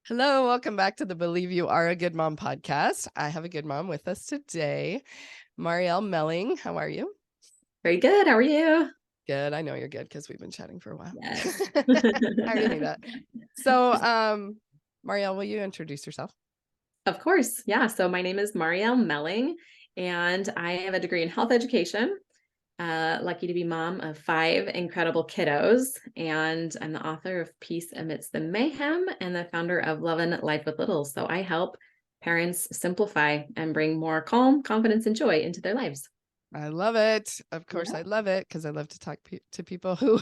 Hello, welcome back to the Believe You Are a Good Mom podcast. I have a good mom with us today, Marielle Melling. How are you? Very good. How are you? Good. I know you're good because we've been chatting for a while. Yes. I already knew that. So, Marielle, will you introduce yourself? Of course. Yeah. So my name is Marielle Melling, and I have a degree in health education. Lucky to be mom of 5 incredible kiddos, and I'm the author of Peace Amidst the Mayhem and the founder of Lovin' Life with Littles. So I help parents simplify and bring more calm, confidence, and joy into their lives. I love it. Of course, I love it because I love to talk to people who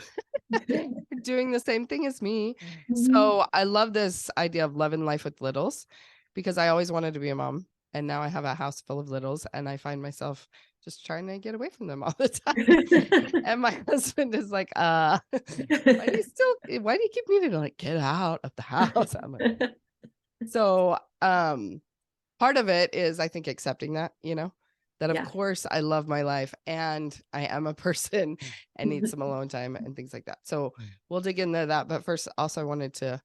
are doing the same thing as me. So I love this idea of loving life with littles because I always wanted to be a mom. And now I have a house full of littles and I find myself just trying to get away from them all the time. And my husband is like, why do you keep needing to like get out of the house? I'm like, so part of it is I think accepting that, that of course I love my life and I am a person and need some alone time and things like that. So we'll dig into that. But first, also I wanted to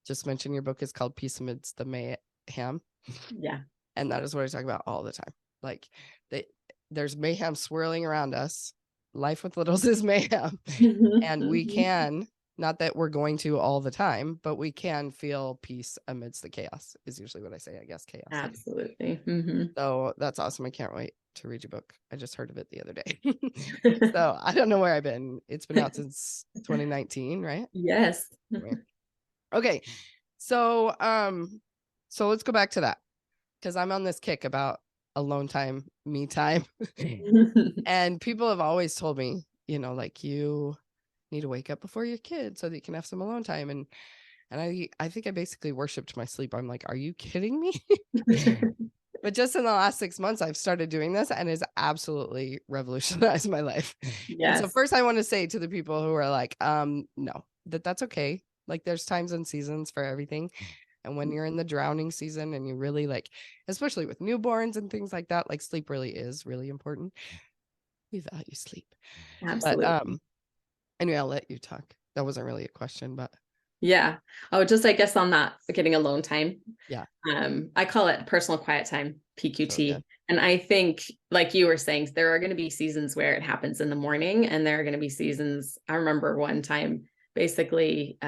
just mention your book is called Peace Amidst the Mayhem. Yeah. And that is what I talk about all the time. Like there's mayhem swirling around us. Life with littles is mayhem. And we can, not that we're going to all the time, but we can feel peace amidst the chaos is usually what I say, I guess, chaos. Absolutely. So that's awesome. I can't wait to read your book. I just heard of it the other day. So I don't know where I've been. It's been out since 2019, right? Yes. Okay. So let's go back to that because I'm on this kick about alone time, me time. And people have always told me, like you need to wake up before your kids so that you can have some alone time. And I think I basically worshiped my sleep. I'm like, are you kidding me? But just in the last 6 months, I've started doing this and it's absolutely revolutionized my life. Yes. And so first I want to say to the people who are like, no, that's okay. Like there's times and seasons for everything. And when you're in the drowning season and you really like, especially with newborns and things like that, like sleep really is really important. We value sleep. Absolutely. But anyway, I'll let you talk. That wasn't really a question, but yeah. Oh, just I guess on that getting alone time. yeah. I call it personal quiet time, PQT. So and I think, like you were saying, there are going to be seasons where it happens in the morning, and there are going to be seasons. I remember one time basically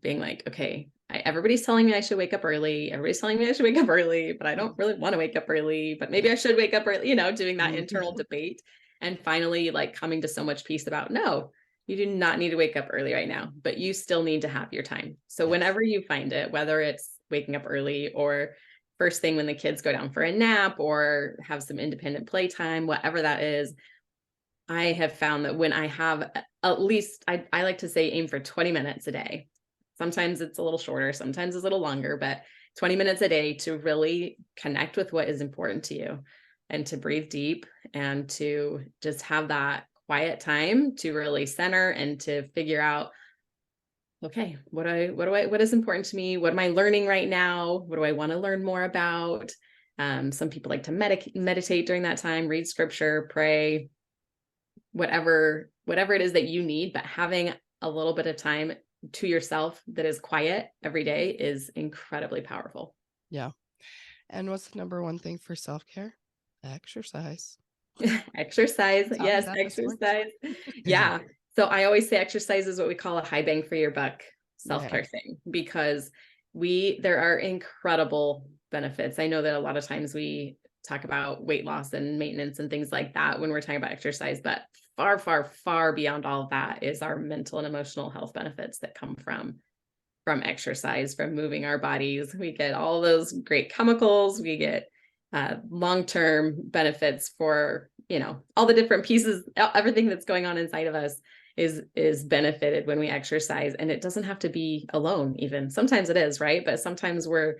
being like, okay, everybody's telling me I should wake up early. Everybody's telling me I should wake up early, but I don't really want to wake up early, but maybe I should wake up early, doing that internal debate. And finally, like coming to so much peace about, no, you do not need to wake up early right now, but you still need to have your time. So whenever you find it, whether it's waking up early or first thing when the kids go down for a nap or have some independent playtime, whatever that is, I have found that when I have at least, I like to say aim for 20 minutes a day. Sometimes it's a little shorter, sometimes it's a little longer, but 20 minutes a day to really connect with what is important to you and to breathe deep and to just have that quiet time to really center and to figure out, okay, what is important to me? What am I learning right now? What do I want to learn more about? Some people like to meditate during that time, read scripture, pray, whatever it is that you need, but having a little bit of time to yourself that is quiet every day is incredibly powerful. Yeah. And what's the number one thing for self-care? Exercise. Exercise. Yes, exercise. Yeah. So I always say exercise is what we call a high bang for your buck self-care thing, because there are incredible benefits. I know that a lot of times we talk about weight loss and maintenance and things like that when we're talking about exercise, but far, far, far beyond all of that is our mental and emotional health benefits that come from exercise, from moving our bodies. We get all those great chemicals. We get long-term benefits for, all the different pieces, everything that's going on inside of us is benefited when we exercise. And it doesn't have to be alone even. Sometimes it is, right? But sometimes we're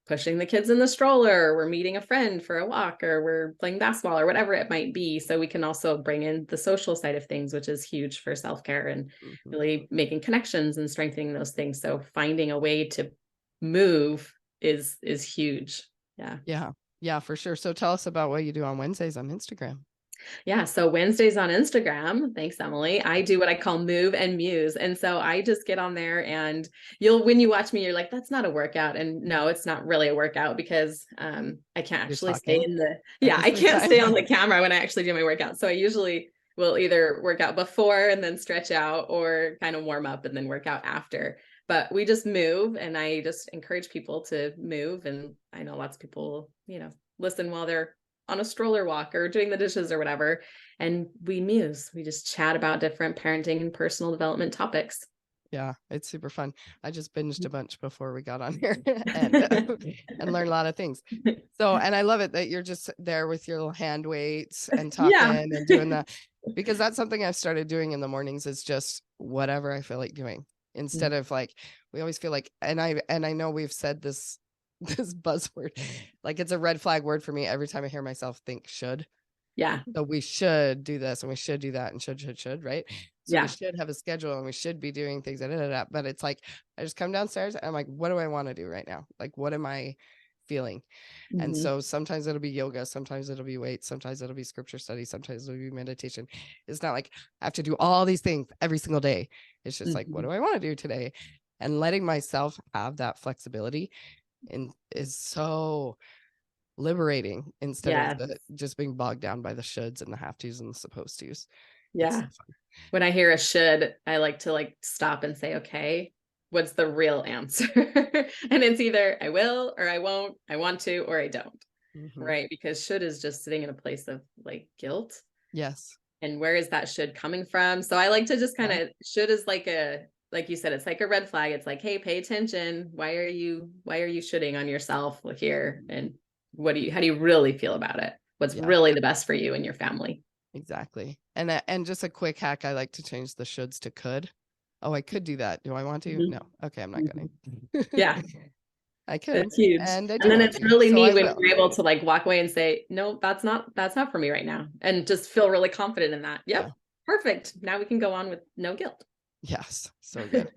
pushing the kids in the stroller, we're meeting a friend for a walk, or we're playing basketball or whatever it might be. So we can also bring in the social side of things, which is huge for self-care and really making connections and strengthening those things. So finding a way to move is huge. Yeah. Yeah, for sure. So tell us about what you do on Wednesdays on Instagram. Yeah. So Wednesdays on Instagram, thanks, Emily, I do what I call move and muse. And so I just get on there and when you watch me, you're like, that's not a workout. And no, it's not really a workout because I can't You're actually stay talking at the I same can't time. stay on the camera when I actually do my workout. So I usually will either work out before and then stretch out, or kind of warm up and then work out after. But we just move, and I just encourage people to move. And I know lots of people, listen while they're on a stroller walk or doing the dishes or whatever. And we muse, we just chat about different parenting and personal development topics. Yeah, it's super fun. I just binged a bunch before we got on here and learned a lot of things. So, and I love it that you're just there with your little hand weights and talking and doing that, because that's something I've started doing in the mornings, is just whatever I feel like doing, instead of like, we always feel like, and I know we've said this buzzword, like it's a red flag word for me every time I hear myself think should. Yeah. So we should do this and we should do that and should, right? So we should have a schedule and we should be doing things. But it's like, I just come downstairs and I'm like, what do I want to do right now? Like, what am I feeling? And so sometimes it'll be yoga, sometimes it'll be weights, sometimes it'll be scripture study, sometimes it'll be meditation. It's not like I have to do all these things every single day. It's just like, what do I want to do today? And letting myself have that flexibility is so liberating, instead of just being bogged down by the shoulds and the have tos and the supposed tos. Yeah. So when I hear a should, I like to stop and say, okay, what's the real answer? And it's either I will, or I won't, I want to, or I don't. Right? Because should is just sitting in a place of guilt. Yes. And where is that should coming from? So I like to just kind of, should is like you said, it's like a red flag. It's like, hey, pay attention. Why are you shoulding on yourself here? And how do you really feel about it? What's really the best for you and your family? Exactly. And just a quick hack, I like to change the shoulds to could. Oh, I could do that. Do I want to? No. Okay, I'm not going to. Yeah. I could. That's huge. And then it's really neat when you're able to walk away and say, no, that's not for me right now. And just feel really confident in that. Yep. Yeah. Perfect. Now we can go on with no guilt. Yes. So good.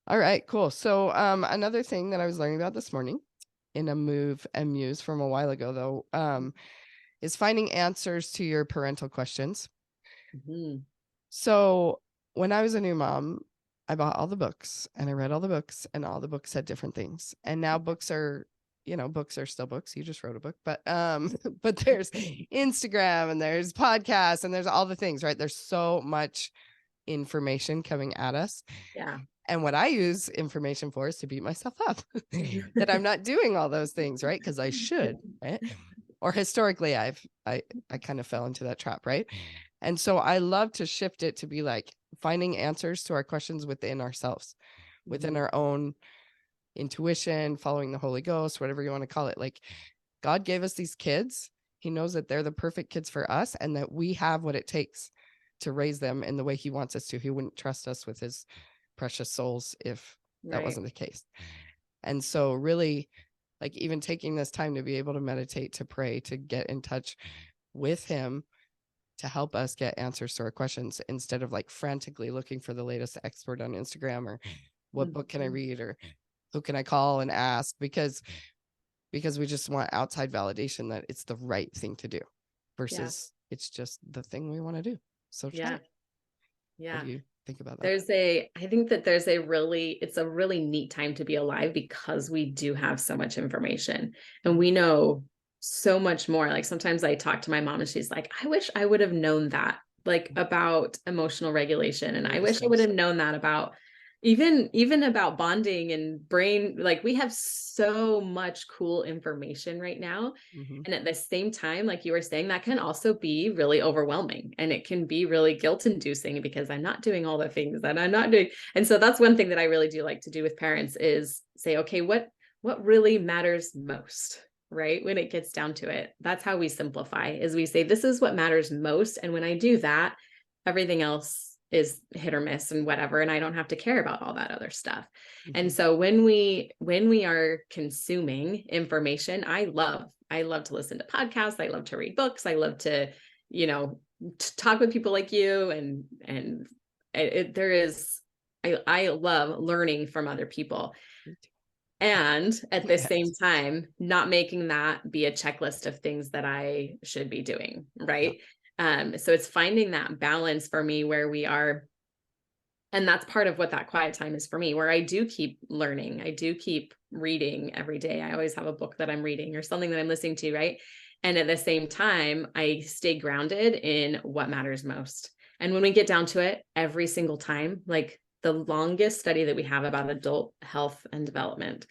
All right, cool. So another thing that I was learning about this morning in a move and muse from a while ago, though, is finding answers to your parental questions. So when I was a new mom, I bought all the books and I read all the books, and all the books said different things. And now books are still books. You just wrote a book, but there's Instagram and there's podcasts and there's all the things, right? There's so much information coming at us. Yeah. And what I use information for is to beat myself up that I'm not doing all those things, right? Because I should, right? Or historically, I kind of fell into that trap, right? And so I love to shift it to be like finding answers to our questions within ourselves, within our own intuition, following the Holy Ghost, whatever you want to call it. Like, God gave us these kids. He knows that they're the perfect kids for us, and that we have what it takes to raise them in the way he wants us to. He wouldn't trust us with his precious souls if that wasn't the case. And so really, like, even taking this time to be able to meditate, to pray, to get in touch with him to help us get answers to our questions, instead of frantically looking for the latest expert on Instagram, or what book can I read, or who can I call and ask, because we just want outside validation that it's the right thing to do versus it's just the thing we want to do. So try. What do you think about that? I think that it's a really neat time to be alive, because we do have so much information and we know so much more. Sometimes I talk to my mom and she's like, I wish I would have known that, about emotional regulation. And I wish I would have known that about even about bonding and brain. We have so much cool information right now. And at the same time, like you were saying, that can also be really overwhelming, and it can be really guilt inducing, because I'm not doing all the things that I'm not doing. And so that's one thing that I really do like to do with parents, is say, okay, what really matters most, right? When it gets down to it, that's how we simplify, is we say, this is what matters most. And when I do that, everything else is hit or miss and whatever, and I don't have to care about all that other stuff. And so when we are consuming information, I love to listen to podcasts, I love to read books, I love to talk with people like you, and I love learning from other people. And at the same time, not making that be a checklist of things that I should be doing, right? So it's finding that balance for me where we are. And that's part of what that quiet time is for me, where I do keep learning. I do keep reading every day. I always have a book that I'm reading or something that I'm listening to, right? And at the same time, I stay grounded in what matters most. And when we get down to it, every single time, like the longest study that we have about adult health and development,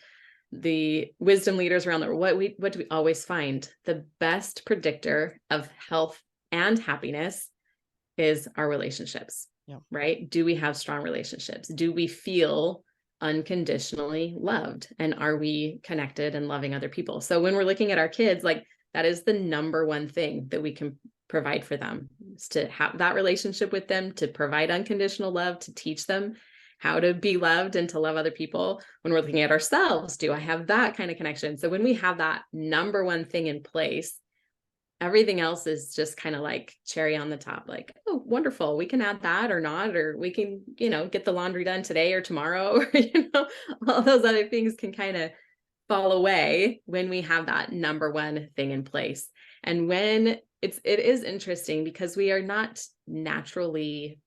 the wisdom leaders around there, what do we always find? The best predictor of health and happiness is our relationships. Yeah. Right? Do we have strong relationships? Do we feel unconditionally loved? And are we connected and loving other people? So when we're looking at our kids, like that is the number one thing that we can provide for them, is to have that relationship with them, to provide unconditional love, to teach them how to be loved and to love other people. When we're looking at ourselves, do I have that kind of connection? So when we have that number one thing in place, everything else is just kind of like cherry on the top, like, oh, wonderful. We can add that or not, or we can, get the laundry done today or tomorrow, or, all those other things can kind of fall away when we have that number one thing in place. And when it is interesting because we are not naturally,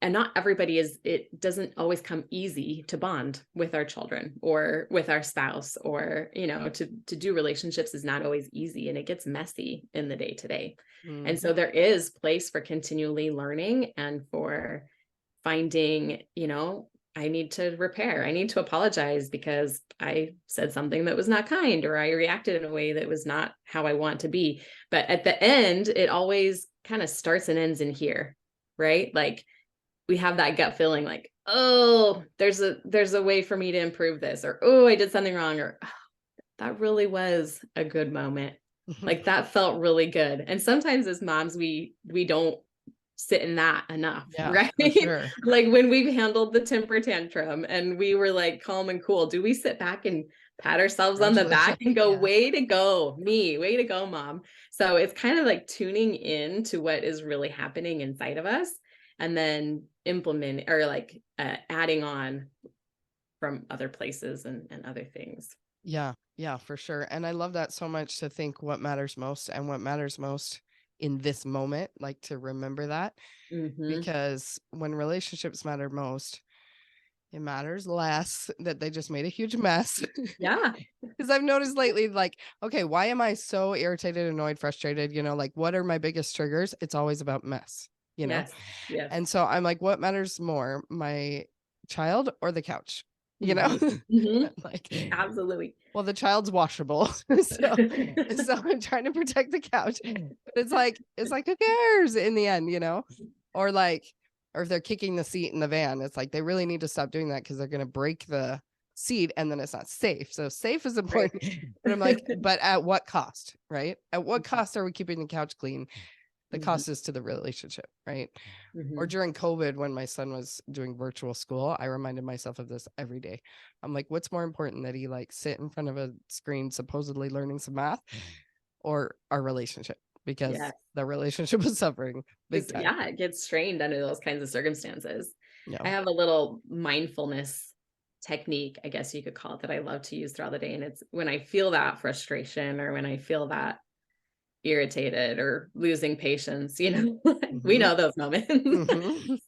and not everybody is, it doesn't always come easy to bond with our children or with our spouse, or, to do relationships is not always easy, and it gets messy in the day to day. And so there is place for continually learning and for finding, I need to repair. I need to apologize because I said something that was not kind, or I reacted in a way that was not how I want to be. But at the end, it always kind of starts and ends in here, right? Like, we have that gut feeling like, oh, there's a way for me to improve this, or, oh, I did something wrong, or, oh, that really was a good moment. Like that felt really good. And sometimes as moms, we don't sit in that enough, right? Sure. Like when we've handled the temper tantrum and we were like calm and cool, do we sit back and pat ourselves on the back and go, way to go, me, way to go, mom? So it's kind of like tuning in to what is really happening inside of us, and then implement or like adding on from other places and other things. Yeah, for sure. And I love that so much, to think what matters most and what matters most in this moment, like to remember that, because when relationships matter most, it matters less that they just made a huge mess. Yeah. Because I've noticed lately, like, okay, why am I so irritated, annoyed, frustrated? Like, what are my biggest triggers? It's always about mess, Yes. And so I'm like, what matters more, my child or the couch? Like, absolutely. Well, the child's washable. so I'm trying to protect the couch. But it's like, who cares in the end, Or if they're kicking the seat in the van, it's like, they really need to stop doing that because they're going to break the seat and then it's not safe. So safe is important. Right. But I'm like, but at what cost, right? At what cost are we keeping the couch clean? The cost is to the relationship, right? Or during COVID, when my son was doing virtual school, I reminded myself of this every day. I'm like, what's more important, that he sit in front of a screen, supposedly learning some math, or our relationship? Because the relationship was suffering big time. Yeah, it gets strained under those kinds of circumstances. Yeah. I have a little mindfulness technique, I guess you could call it, that I love to use throughout the day. And it's when I feel that frustration, or when I feel that irritated or losing patience, we know those moments.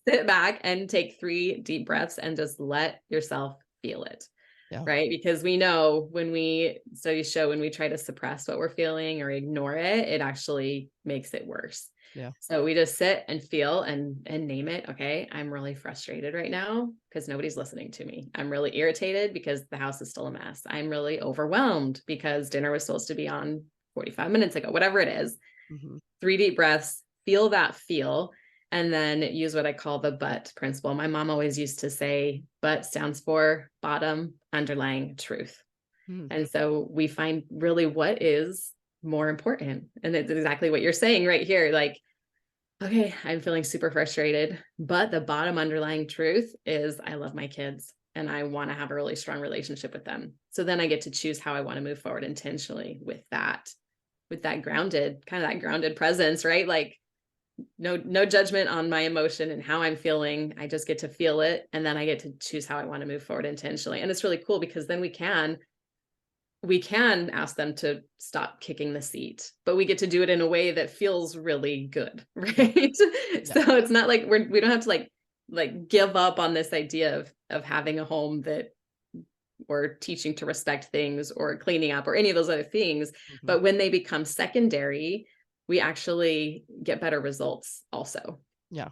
Sit back and take 3 deep breaths and just let yourself feel it. Right? Because we know studies show when we try to suppress what we're feeling or ignore it, it actually makes it worse. Yeah. So we just sit and feel and name it. Okay, I'm really frustrated right now because nobody's listening to me. I'm really irritated because the house is still a mess. I'm really overwhelmed because dinner was supposed to be on 45 minutes ago, whatever it is. 3 deep breaths, feel that feel, and then use what I call the BUT principle. My mom always used to say, BUT stands for bottom underlying truth. And so we find really what is more important. And it's exactly what you're saying right here. Like, okay, I'm feeling super frustrated, but the bottom underlying truth is I love my kids and I want to have a really strong relationship with them. So then I get to choose how I want to move forward intentionally with that grounded presence, right? Like no judgment on my emotion and how I'm feeling. I just get to feel it. And then I get to choose how I want to move forward intentionally. And it's really cool because then we can, we can ask them to stop kicking the seat, but we get to do it in a way that feels really good, right? Yeah. So it's not like we don't have to like give up on this idea of having a home that or teaching to respect things or cleaning up or any of those other things. Mm-hmm. But when they become secondary, we actually get better results also. Yeah.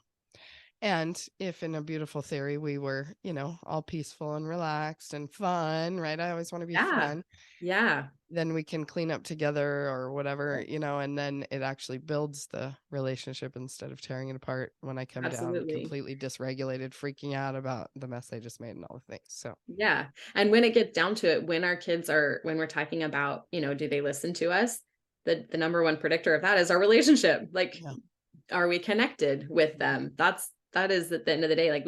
And if in a beautiful theory, we were, all peaceful and relaxed and fun, right? I always want to be fun. Yeah. Then we can clean up together or whatever, and then it actually builds the relationship instead of tearing it apart when I come down completely dysregulated, freaking out about the mess I just made and all the things. So, yeah. And when it gets down to it, when we're talking about, do they listen to us? The number one predictor of that is our relationship. Like, are we connected with them? That is at the end of the day, like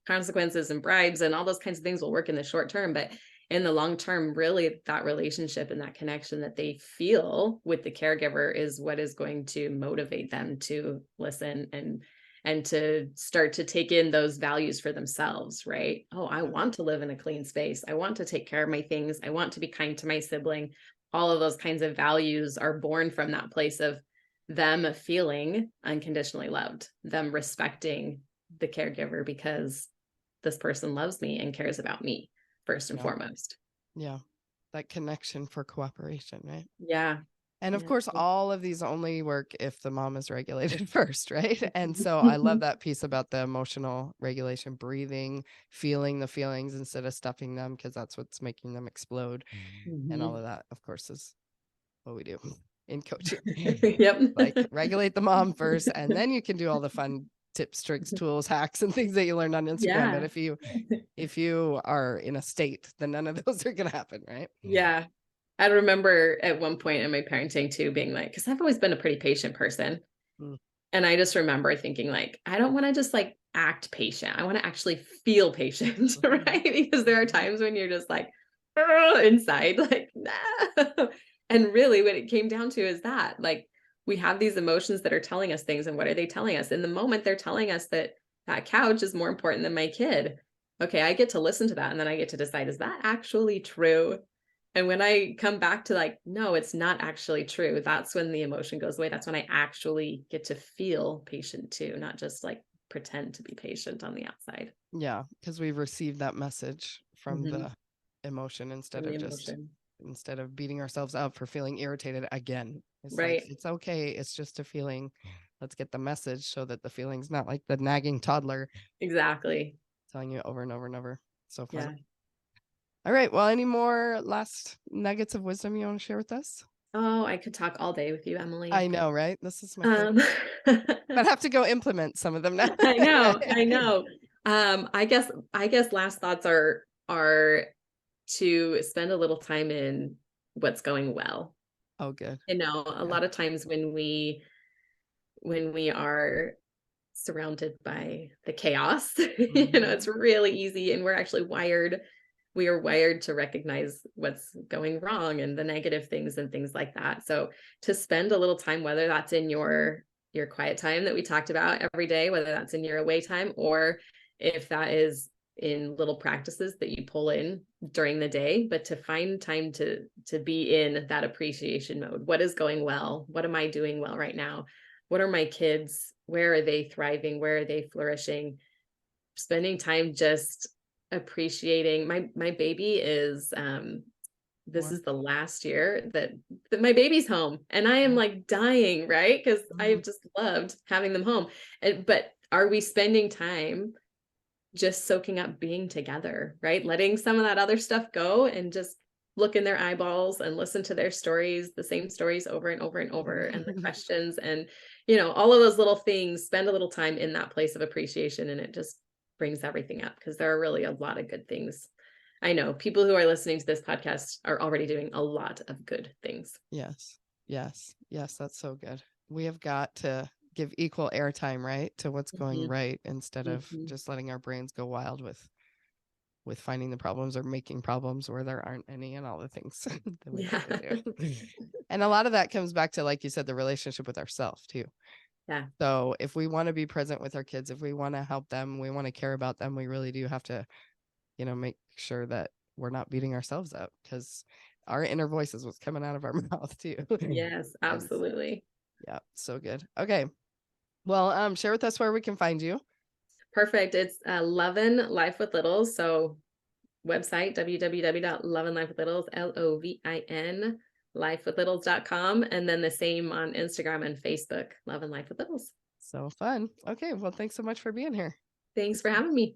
consequences and bribes and all those kinds of things will work in the short term, but in the long term, really that relationship and that connection that they feel with the caregiver is what is going to motivate them to listen and to start to take in those values for themselves, right? Oh, I want to live in a clean space. I want to take care of my things. I want to be kind to my sibling. All of those kinds of values are born from that place of them feeling unconditionally loved, them respecting the caregiver because this person loves me and cares about me first and foremost. Yeah. That connection for cooperation, right? Yeah. And of course, all of these only work if the mom is regulated first, right? And so I love that piece about the emotional regulation, breathing, feeling the feelings instead of stuffing them, because that's what's making them explode. And all of that, of course, is what we do in coaching. Yep. Like regulate the mom first, and then you can do all the fun tips, tricks, tools, hacks, and things that you learned on Instagram. But if you are in a state, then none of those are going to happen, right? Yeah. I remember at one point in my parenting too, being like, because I've always been a pretty patient person. And I just remember thinking like, I don't want to just like act patient. I want to actually feel patient, right? Because there are times when you're just like inside, like, no. And really what it came down to is that like, we have these emotions that are telling us things. And what are they telling us? In the moment, they're telling us that that couch is more important than my kid. Okay, I get to listen to that. And then I get to decide, is that actually true? And when I come back to like, no, it's not actually true, that's when the emotion goes away. That's when I actually get to feel patient too, not just like pretend to be patient on the outside. Yeah, because we've received that message from the emotion instead of beating ourselves up for feeling irritated again. It's like, it's okay. It's just a feeling. Let's get the message so that the feeling's not like the nagging toddler. Exactly. Telling you over and over and over. So fun. Yeah. All right. Well, any more last nuggets of wisdom you want to share with us? Oh, I could talk all day with you, Emily. I know, right? This is my thing. But I have to go implement some of them now. I know. I guess last thoughts are to spend a little time in what's going well. Oh, good. A lot of times when we are surrounded by the chaos, it's really easy, and we are wired to recognize what's going wrong and the negative things and things like that. So to spend a little time, whether that's in your quiet time that we talked about every day, whether that's in your away time, or if that is in little practices that you pull in during the day, but to find time to be in that appreciation mode. What is going well? What am I doing well right now? What are my kids? Where are they thriving? Where are they flourishing? Spending time just appreciating my baby is this is the last year that my baby's home, and I am like dying, right? Because I've just loved having them home. But are we spending time just soaking up being together, right? Letting some of that other stuff go and just look in their eyeballs and listen to their stories, the same stories over and over and over, and the questions and all of those little things. Spend a little time in that place of appreciation, and it just brings everything up, because there are really a lot of good things. I know people who are listening to this podcast are already doing a lot of good things. Yes. That's so good. We have got to give equal airtime, right, to what's going right, instead of just letting our brains go wild with finding the problems or making problems where there aren't any, and all the things that we have to do. And a lot of that comes back to, like you said, the relationship with ourselves too. Yeah. So if we want to be present with our kids, if we want to help them, we want to care about them, we really do have to, make sure that we're not beating ourselves up, because our inner voices, what's coming out of our mouth too. Yes, absolutely. Yeah, so good. Okay. Well, share with us where we can find you. Perfect. It's Lovin' Life with Littles. So website, www.lovinlifewithlittles, LOVIN, lifewithlittles.com. And then the same on Instagram and Facebook, Lovin' Life with Littles. So fun. Okay. Well, thanks so much for being here. Thanks for having me.